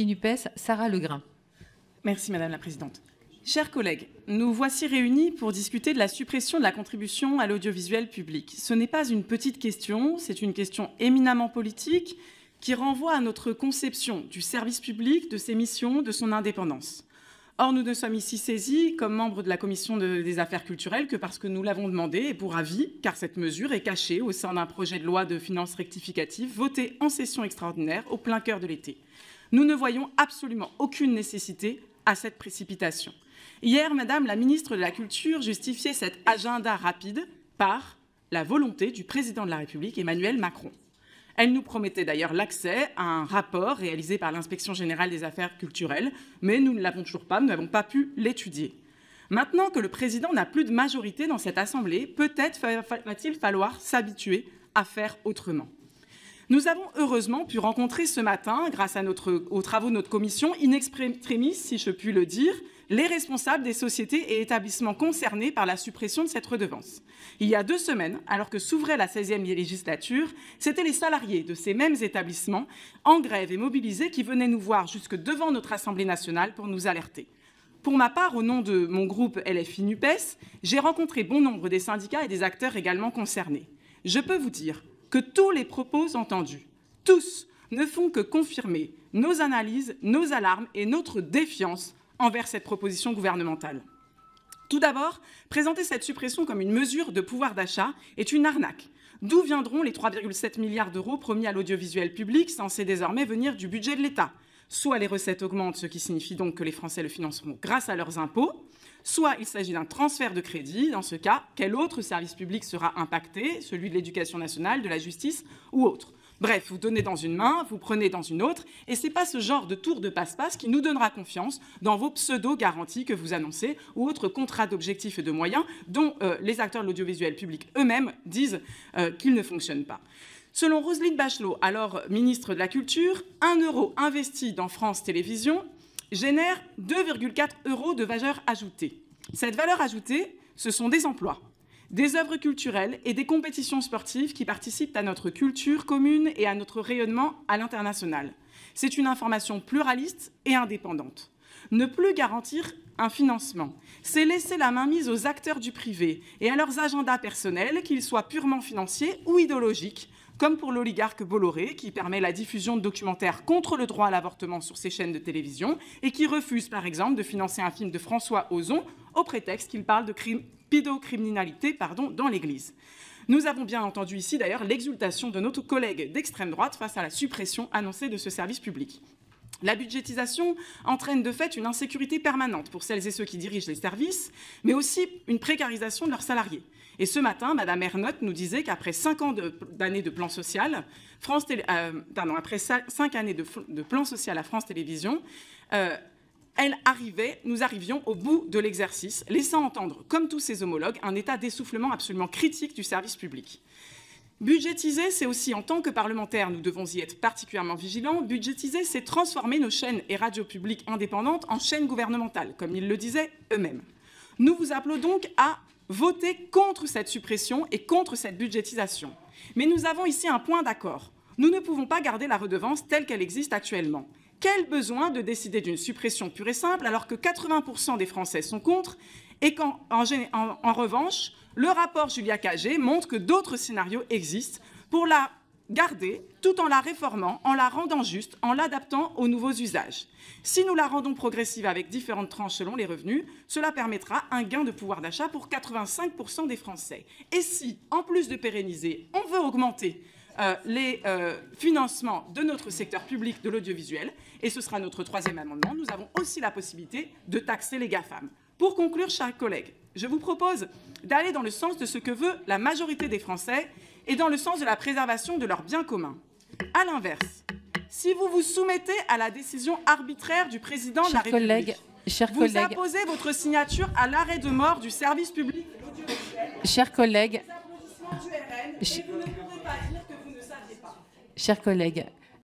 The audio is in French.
NUPES, Sarah Legrain. Merci Madame la Présidente. Chers collègues, nous voici réunis pour discuter de la suppression de la contribution à l'audiovisuel public. Ce n'est pas une petite question, c'est une question éminemment politique qui renvoie à notre conception du service public, de ses missions, de son indépendance. Or, nous ne sommes ici saisis comme membres de la Commission des affaires culturelles que parce que nous l'avons demandé et pour avis, car cette mesure est cachée au sein d'un projet de loi de finances rectificative voté en session extraordinaire au plein cœur de l'été. Nous ne voyons absolument aucune nécessité à cette précipitation. Hier, Madame la ministre de la Culture justifiait cet agenda rapide par la volonté du président de la République, Emmanuel Macron. Elle nous promettait d'ailleurs l'accès à un rapport réalisé par l'Inspection générale des affaires culturelles, mais nous ne l'avons toujours pas, nous n'avons pas pu l'étudier. Maintenant que le président n'a plus de majorité dans cette Assemblée, peut-être va-t-il falloir s'habituer à faire autrement. Nous avons heureusement pu rencontrer ce matin, grâce aux travaux de notre commission, in extremis, si je puis le dire, les responsables des sociétés et établissements concernés par la suppression de cette redevance. Il y a 2 semaines, alors que s'ouvrait la 16e législature, c'étaient les salariés de ces mêmes établissements, en grève et mobilisés, qui venaient nous voir jusque devant notre Assemblée nationale pour nous alerter. Pour ma part, au nom de mon groupe LFI NUPES, j'ai rencontré bon nombre des syndicats et des acteurs également concernés. Je peux vous dire que tous les propos entendus, tous, ne font que confirmer nos analyses, nos alarmes et notre défiance envers cette proposition gouvernementale. Tout d'abord, présenter cette suppression comme une mesure de pouvoir d'achat est une arnaque. D'où viendront les 3,7 milliards d'euros promis à l'audiovisuel public, censés désormais venir du budget de l'État? Soit les recettes augmentent, ce qui signifie donc que les Français le financeront grâce à leurs impôts, soit il s'agit d'un transfert de crédit. Dans ce cas, quel autre service public sera impacté? Celui de l'éducation nationale, de la justice ou autre? Bref, vous donnez dans une main, vous prenez dans une autre, et ce n'est pas ce genre de tour de passe-passe qui nous donnera confiance dans vos pseudo-garanties que vous annoncez ou autres contrats d'objectifs et de moyens dont les acteurs de l'audiovisuel public eux-mêmes disent qu'ils ne fonctionnent pas. Selon Roselyne Bachelot, alors ministre de la Culture, 1 euro investi dans France Télévisions génère 2,4 € de valeur ajoutée. Cette valeur ajoutée, ce sont des emplois, des œuvres culturelles et des compétitions sportives qui participent à notre culture commune et à notre rayonnement à l'international. C'est une information pluraliste et indépendante. Ne plus garantir un financement, c'est laisser la main mise aux acteurs du privé et à leurs agendas personnels, qu'ils soient purement financiers ou idéologiques, comme pour l'oligarque Bolloré, qui permet la diffusion de documentaires contre le droit à l'avortement sur ses chaînes de télévision et qui refuse, par exemple, de financer un film de François Ozon au prétexte qu'il parle de pédocriminalité dans l'Église. Nous avons bien entendu ici, d'ailleurs, l'exultation de notre collègue d'extrême droite face à la suppression annoncée de ce service public. La budgétisation entraîne de fait une insécurité permanente pour celles et ceux qui dirigent les services, mais aussi une précarisation de leurs salariés. Et ce matin, Mme Ernotte nous disait qu'après 5 années de plan social, après 5 années de plan social à France Télévisions, nous arrivions au bout de l'exercice, laissant entendre, comme tous ses homologues, un état d'essoufflement absolument critique du service public. Budgétiser, c'est aussi, en tant que parlementaires, nous devons y être particulièrement vigilants, budgétiser, c'est transformer nos chaînes et radios publiques indépendantes en chaînes gouvernementales, comme ils le disaient eux-mêmes. Nous vous appelons donc à voter contre cette suppression et contre cette budgétisation. Mais nous avons ici un point d'accord. Nous ne pouvons pas garder la redevance telle qu'elle existe actuellement. Quel besoin de décider d'une suppression pure et simple alors que 80% des Français sont contre et qu'en revanche, le rapport Julia Cagé montre que d'autres scénarios existent pour la garder tout en la réformant, en la rendant juste, en l'adaptant aux nouveaux usages. Si nous la rendons progressive avec différentes tranches selon les revenus, cela permettra un gain de pouvoir d'achat pour 85% des Français. Et si, en plus de pérenniser, on veut augmenter les financements de notre secteur public de l'audiovisuel, et ce sera notre 3e amendement, nous avons aussi la possibilité de taxer les GAFAM. Pour conclure, chers collègues, je vous propose d'aller dans le sens de ce que veut la majorité des Français et dans le sens de la préservation de leurs biens communs. À l'inverse, si vous vous soumettez à la décision arbitraire du président de la République, vous apposez votre signature à l'arrêt de mort du service public de l'audiovisuel, chers collègues, et vous ne pourrez pas dire que vous ne saviez pas. Chers collègues,